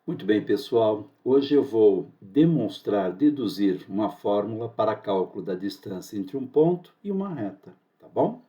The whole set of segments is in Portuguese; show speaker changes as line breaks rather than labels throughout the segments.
Muito bem, pessoal. Hoje eu vou deduzir uma fórmula para cálculo da distância entre um ponto e uma reta, tá bom?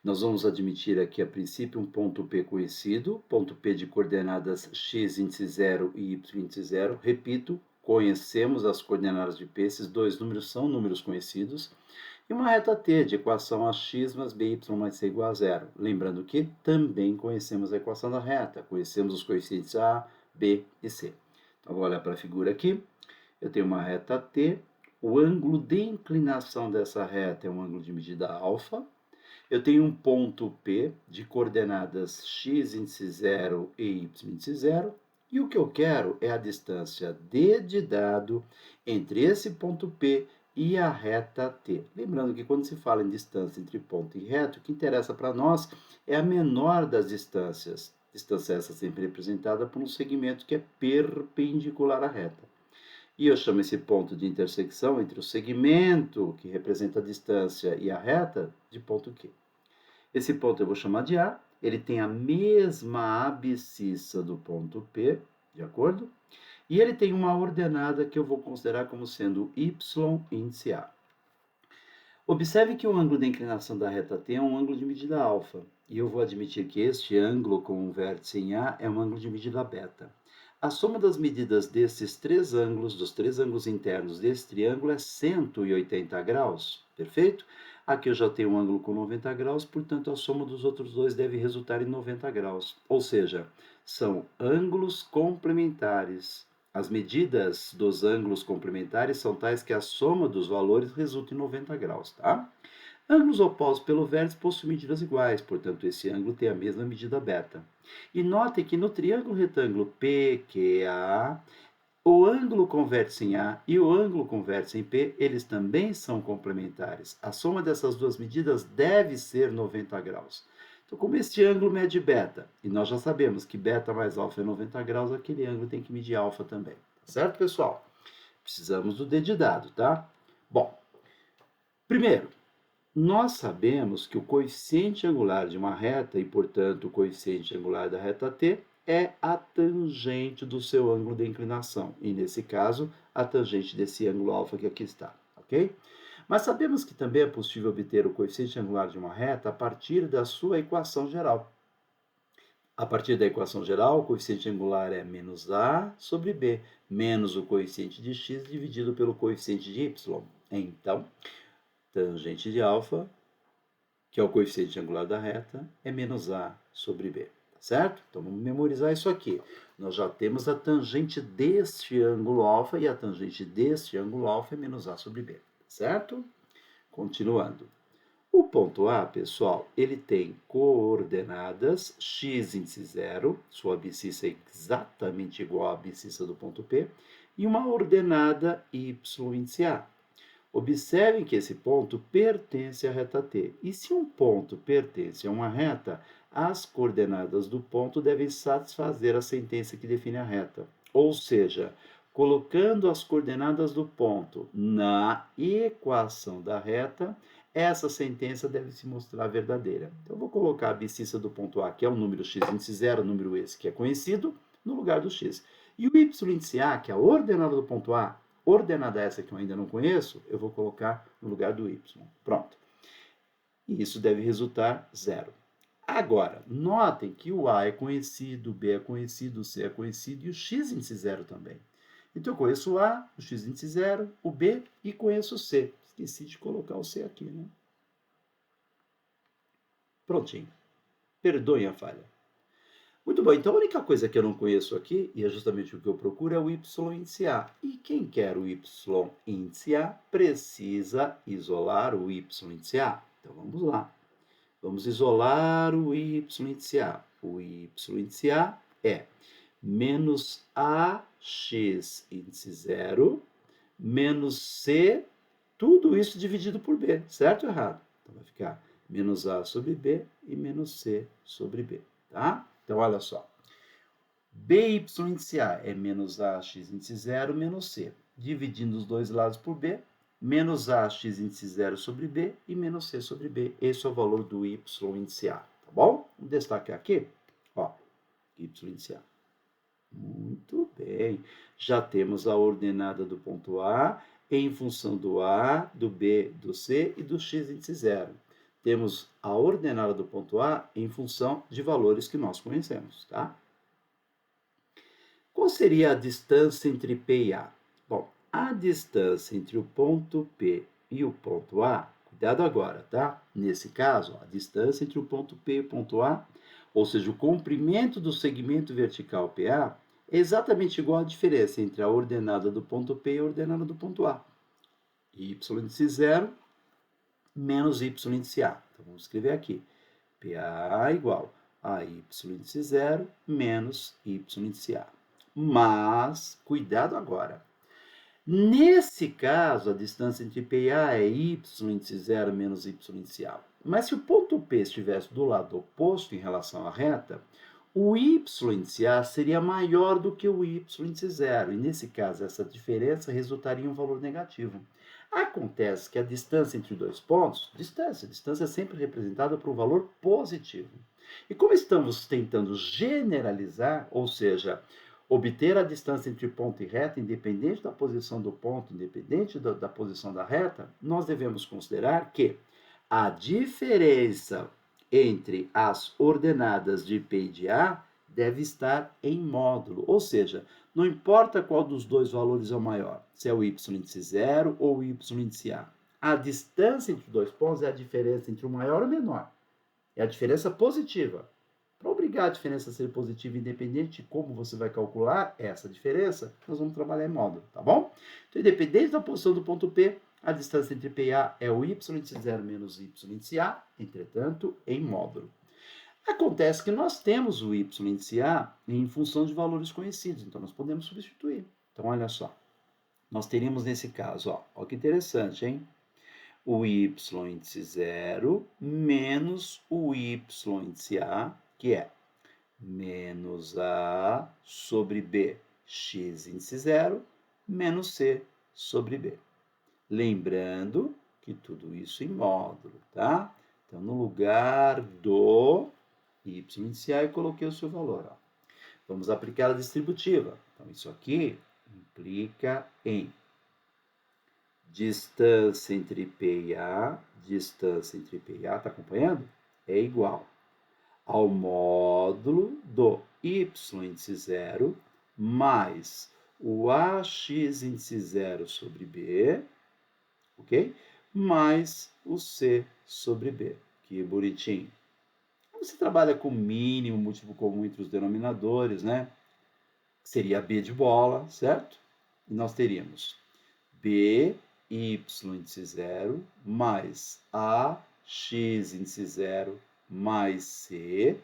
Nós vamos admitir aqui a princípio um ponto P conhecido, ponto P de coordenadas x índice 0 e y índice 0. Repito, conhecemos as coordenadas de P, esses dois números são números conhecidos. E uma reta T de equação ax mais by mais c igual a zero. Lembrando que também conhecemos a equação da reta, conhecemos os coeficientes a, b e c. Então, vou olhar para a figura aqui. Eu tenho uma reta T, o ângulo de inclinação dessa reta é um ângulo de medida alfa. Eu tenho um ponto P de coordenadas x índice 0 e y índice 0. E o que eu quero é a distância d de dado entre esse ponto P e a reta T. Lembrando que quando se fala em distância entre ponto e reta, o que interessa para nós é a menor das distâncias. Distância essa sempre representada por um segmento que é perpendicular à reta. E eu chamo esse ponto de intersecção entre o segmento, que representa a distância, e a reta, de ponto Q. Esse ponto eu vou chamar de A, ele tem a mesma abscissa do ponto P, de acordo? E ele tem uma ordenada que eu vou considerar como sendo y índice A. Observe que o ângulo de inclinação da reta T é um ângulo de medida alfa, e eu vou admitir que este ângulo com um vértice em A é um ângulo de medida beta. A soma das medidas desses três ângulos, dos três ângulos internos desse triângulo, é 180 graus, perfeito? Aqui eu já tenho um ângulo com 90 graus, portanto a soma dos outros dois deve resultar em 90 graus. Ou seja, são ângulos complementares. As medidas dos ângulos complementares são tais que a soma dos valores resulta em 90 graus, tá? Ângulos opostos pelo vértice possuem medidas iguais, portanto, esse ângulo tem a mesma medida beta. E notem que no triângulo retângulo PQA, o ângulo com vértice em A e o ângulo com vértice em P, eles também são complementares. A soma dessas duas medidas deve ser 90 graus. Então, como este ângulo mede beta, e nós já sabemos que beta mais alfa é 90 graus, aquele ângulo tem que medir alfa também. Certo, pessoal? Precisamos do D de dado, tá? Bom, primeiro, nós sabemos que o coeficiente angular de uma reta, e portanto o coeficiente angular da reta T, é a tangente do seu ângulo de inclinação. E nesse caso, a tangente desse ângulo alfa que aqui está, ok? Mas sabemos que também é possível obter o coeficiente angular de uma reta a partir da sua equação geral. A partir da equação geral, o coeficiente angular é menos a sobre b, menos o coeficiente de x dividido pelo coeficiente de y. Então, tangente de alfa, que é o coeficiente angular da reta, é menos a sobre b, tá certo? Então, vamos memorizar isso aqui. Nós já temos a tangente deste ângulo alfa, e a tangente deste ângulo alfa é menos a sobre b, certo? Continuando. O ponto A, pessoal, ele tem coordenadas x índice 0, sua abscissa é exatamente igual à abscissa do ponto P, e uma ordenada y índice A. Observem que esse ponto pertence à reta T. E se um ponto pertence a uma reta, as coordenadas do ponto devem satisfazer a sentença que define a reta. Ou seja, colocando as coordenadas do ponto na equação da reta, essa sentença deve se mostrar verdadeira. Então, eu vou colocar a abscissa do ponto A, que é o número x índice 0, número esse que é conhecido, no lugar do x. E o y índice A, que é a ordenada do ponto A, ordenada essa que eu ainda não conheço, eu vou colocar no lugar do y. Pronto. E isso deve resultar zero. Agora, notem que o A é conhecido, o B é conhecido, o C é conhecido e o x índice 0 também. Então, eu conheço o A, o x índice 0, o B e conheço o C. Esqueci de colocar o C aqui, né? Prontinho. Perdoem a falha. Muito bom, então a única coisa que eu não conheço aqui, e é justamente o que eu procuro, é o y índice A. E quem quer o y índice A precisa isolar o y índice A. Então vamos lá. Vamos isolar o y índice A. O y índice A é menos ax índice 0 menos c, tudo isso dividido por b, certo ou errado? Então vai ficar menos a sobre b e menos c sobre b, tá? Então, olha só. By índice A é menos ax índice 0 menos c. Dividindo os dois lados por b, menos ax índice 0 sobre b e menos c sobre b. Esse é o valor do y índice A, tá bom? Vamos destacar aqui, ó, y índice A. Muito bem. Já temos a ordenada do ponto A em função do A, do B, do C e do x índice zero. Temos a ordenada do ponto A em função de valores que nós conhecemos, tá? Qual seria a distância entre P e A? Bom, a distância entre o ponto P e o ponto A, cuidado agora, tá? Nesse caso, a distância entre o ponto P e o ponto A, ou seja, o comprimento do segmento vertical PA, é exatamente igual à diferença entre a ordenada do ponto P e a ordenada do ponto A. Y índice zero menos y índice A. Então, vamos escrever aqui. PA igual a y índice zero menos y índice A. Mas, cuidado agora. Nesse caso, a distância entre P e A é y índice zero menos y índice A. Mas se o ponto P estivesse do lado oposto em relação à reta, o y índice A seria maior do que o y índice zero. E nesse caso, essa diferença resultaria em um valor negativo. Acontece que a distância entre dois pontos, distância é sempre representada por um valor positivo. E como estamos tentando generalizar, ou seja, obter a distância entre ponto e reta, independente da posição do ponto, independente da posição da reta, nós devemos considerar que a diferença entre as ordenadas de P e de A deve estar em módulo, ou seja, não importa qual dos dois valores é o maior, se é o y índice zero ou o y índice A. A distância entre os dois pontos é a diferença entre o maior e o menor. É a diferença positiva. Para obrigar a diferença a ser positiva, independente de como você vai calcular essa diferença, nós vamos trabalhar em módulo, tá bom? Então, independente da posição do ponto P, a distância entre P e A é o y índice zero menos y índice A, entretanto, em módulo. Acontece que nós temos o y índice A em função de valores conhecidos, então nós podemos substituir. Então, olha só, nós teríamos nesse caso, ó que interessante, hein? O y índice zero menos o y índice A, que é menos A sobre B, x índice zero, menos C sobre B. Lembrando que tudo isso em módulo, tá? Então, no lugar do y índice A, eu coloquei o seu valor. Ó. Vamos aplicar a distributiva. Então, isso aqui implica em distância entre P e A, está acompanhando? É igual ao módulo do y índice zero mais o ax índice zero sobre B, ok? Mais o C sobre B. Que bonitinho. Você trabalha com mínimo múltiplo comum entre os denominadores, né? Seria B de bola, certo? E nós teríamos B y índice zero mais ax índice zero mais C,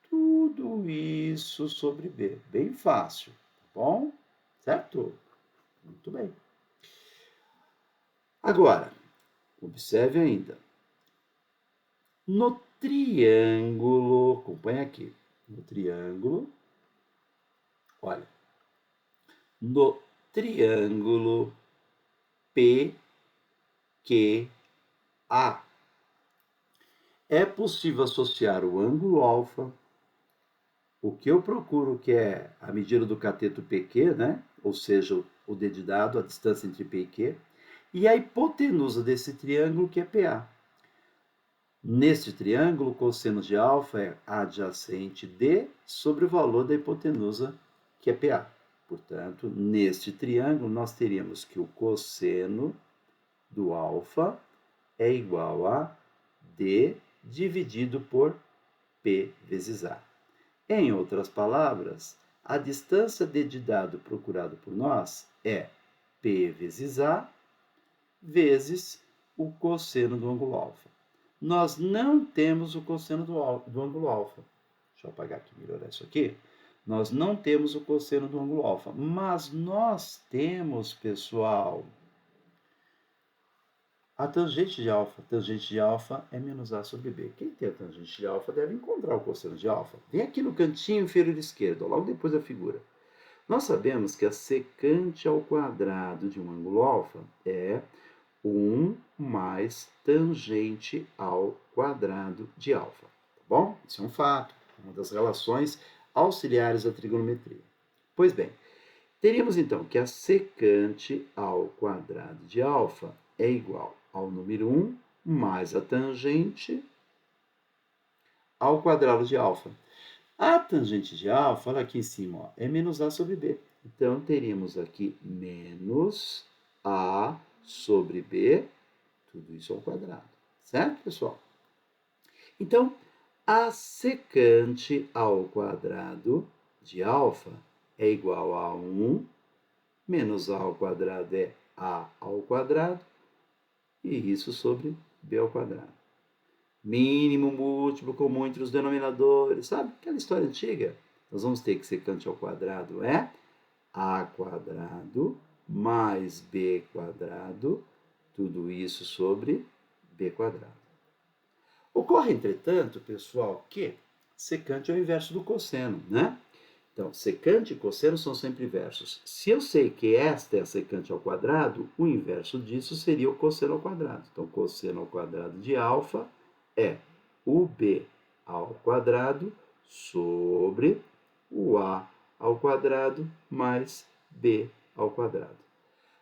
tudo isso sobre B. Bem fácil, tá bom? Certo? Muito bem. Agora, observe ainda. No triângulo, acompanha aqui, no triângulo, olha, no triângulo PQA, é possível associar o ângulo alfa, o que eu procuro, que é a medida do cateto PQ, né? Ou seja, o dedidado, a distância entre P e Q, e a hipotenusa desse triângulo, que é PA. Neste triângulo, o cosseno de alfa é adjacente de sobre o valor da hipotenusa, que é PA. Portanto, neste triângulo, nós teríamos que o cosseno do alfa é igual a D dividido por P vezes A. Em outras palavras, a distância dedidado procurado por nós é P vezes A vezes o cosseno do ângulo alfa. Nós não temos o cosseno do ângulo alfa. Deixa eu apagar aqui, melhorar isso aqui. Nós não temos o cosseno do ângulo alfa, mas nós temos, pessoal, a tangente de alfa. A tangente de alfa é menos A sobre B. Quem tem a tangente de alfa deve encontrar o cosseno de alfa. Vem aqui no cantinho inferior esquerdo, logo depois da figura. Nós sabemos que a secante ao quadrado de um ângulo alfa é 1 mais tangente ao quadrado de alfa. Tá bom? Isso é um fato, uma das relações auxiliares da trigonometria. Pois bem, teríamos então que a secante ao quadrado de alfa é igual ao número 1 mais a tangente ao quadrado de alfa. A tangente de alfa, olha aqui em cima, ó, é menos a sobre b. Então, teríamos aqui menos a sobre b, tudo isso ao quadrado. Certo, pessoal? Então, a secante ao quadrado de alfa é igual a 1 menos a ao quadrado é a ao quadrado, e isso sobre b ao quadrado. Mínimo múltiplo comum entre os denominadores, sabe? Aquela história antiga. Nós vamos ter que secante ao quadrado é a quadrado mais b quadrado, tudo isso sobre b quadrado. Ocorre, entretanto, pessoal, que secante é o inverso do cosseno, né? Então, secante e cosseno são sempre inversos. Se eu sei que esta é a secante ao quadrado, o inverso disso seria o cosseno ao quadrado. Então, cosseno ao quadrado de alfa é o b ao quadrado sobre o a ao quadrado mais b ao quadrado.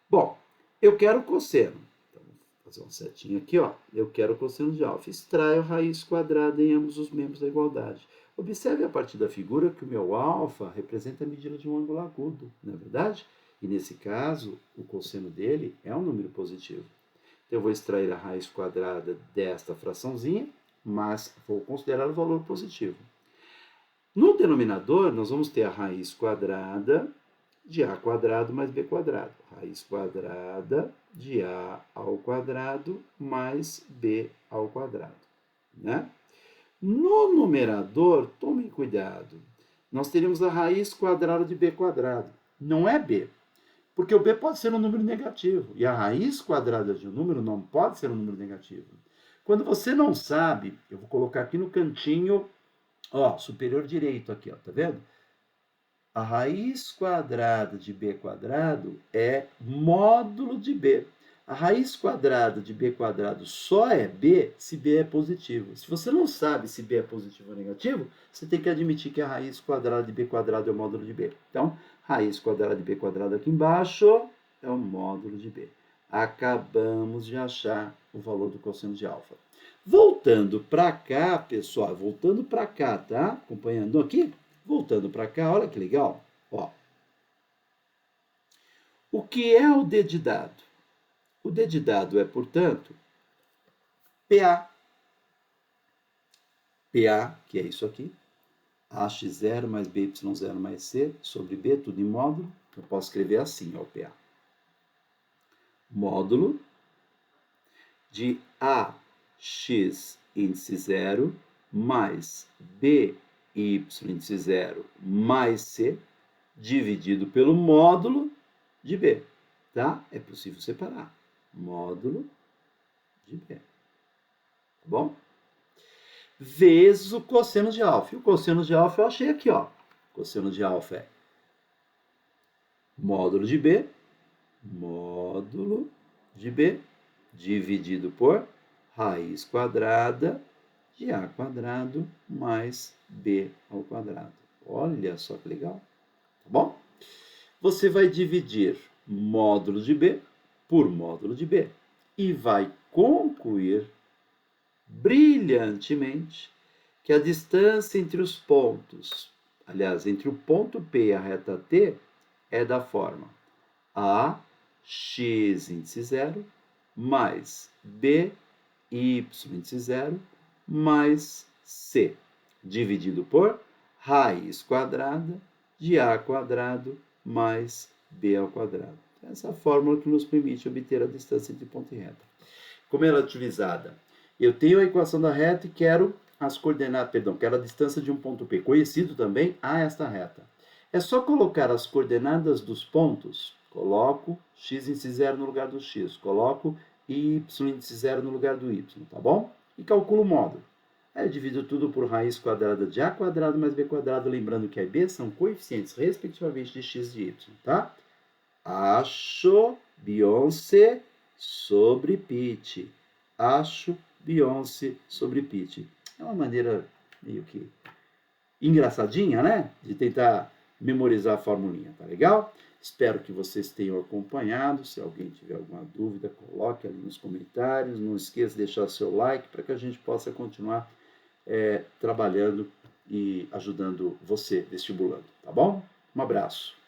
Bom, eu quero cosseno. Então, vou fazer uma setinha aqui, ó. Eu quero cosseno de alfa. Extraio a raiz quadrada em ambos os membros da igualdade. Observe a partir da figura que o meu alfa representa a medida de um ângulo agudo, não é verdade? E nesse caso, o cosseno dele é um número positivo. Então, eu vou extrair a raiz quadrada desta fraçãozinha, mas vou considerar o valor positivo. No denominador, nós vamos ter a raiz quadrada de a quadrado mais b quadrado. Raiz quadrada de a ao quadrado mais b ao quadrado, né? No numerador, tomem cuidado, nós teríamos a raiz quadrada de b quadrado. Não é b, porque o b pode ser um número negativo, e a raiz quadrada de um número não pode ser um número negativo. Quando você não sabe, eu vou colocar aqui no cantinho, ó, superior direito aqui, ó, tá vendo? A raiz quadrada de b quadrado é módulo de b. A raiz quadrada de b quadrado só é b se b é positivo. Se você não sabe se b é positivo ou negativo, você tem que admitir que a raiz quadrada de b quadrado é o módulo de b. Então, raiz quadrada de b quadrado aqui embaixo é o módulo de b. Acabamos de achar o valor do cosseno de alfa. Voltando para cá, pessoal, voltando para cá, tá? Acompanhando aqui? Voltando para cá, olha que legal. Ó. O que é o d de dado? O d de dado é, portanto, PA. PA, que é isso aqui. AX0 mais BY0 mais C sobre B, tudo em módulo. Eu posso escrever assim, ó, o PA. Módulo de AX índice 0 mais BY índice 0 mais C dividido pelo módulo de B, tá? É possível separar. Módulo de B. Tá bom? Vezes o cosseno de alfa. E o cosseno de alfa eu achei aqui, ó. O cosseno de alfa é módulo de B dividido por raiz quadrada de a quadrado mais b ao quadrado. Olha só que legal. Tá bom? Você vai dividir módulo de b por módulo de b e vai concluir brilhantemente que a distância entre os pontos, aliás, entre o ponto P e a reta T, é da forma a x índice 0 mais b y índice 0 mais c, dividido por raiz quadrada de a quadrado mais b ao quadrado. Essa é a fórmula que nos permite obter a distância entre ponto e reta. Como ela é utilizada? Eu tenho a equação da reta e quero as coordenadas, quero a distância de um ponto P, conhecido também a esta reta. É só colocar as coordenadas dos pontos, coloco x índice 0 no lugar do x, coloco y índice 0 no lugar do y, tá bom? E calculo o módulo. Aí eu divido tudo por raiz quadrada de a quadrado mais b quadrado, lembrando que a e b são coeficientes, respectivamente, de x e y, tá? Acho Beyoncé sobre Pitty. Acho Beyoncé sobre Pitty. É uma maneira meio que engraçadinha, né? De tentar memorizar a formulinha, tá legal? Espero que vocês tenham acompanhado. Se alguém tiver alguma dúvida, coloque ali nos comentários. Não esqueça de deixar seu like para que a gente possa continuar trabalhando e ajudando você, vestibulando, tá bom? Um abraço.